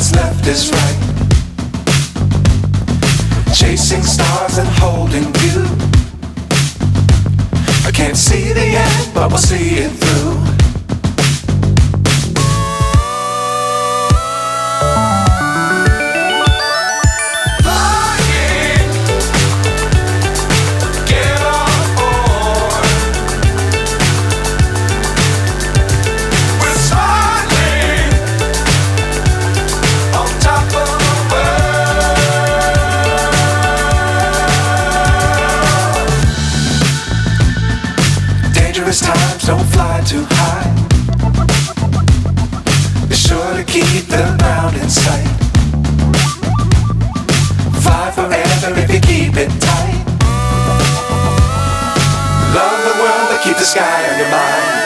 what's left is right. Chasing stars and holding you. I can't see the end, but we'll see it through. Times don't fly too high. Be sure to keep the ground in sight. Fly forever if you keep it tight. Love the world but keep the sky on your mind.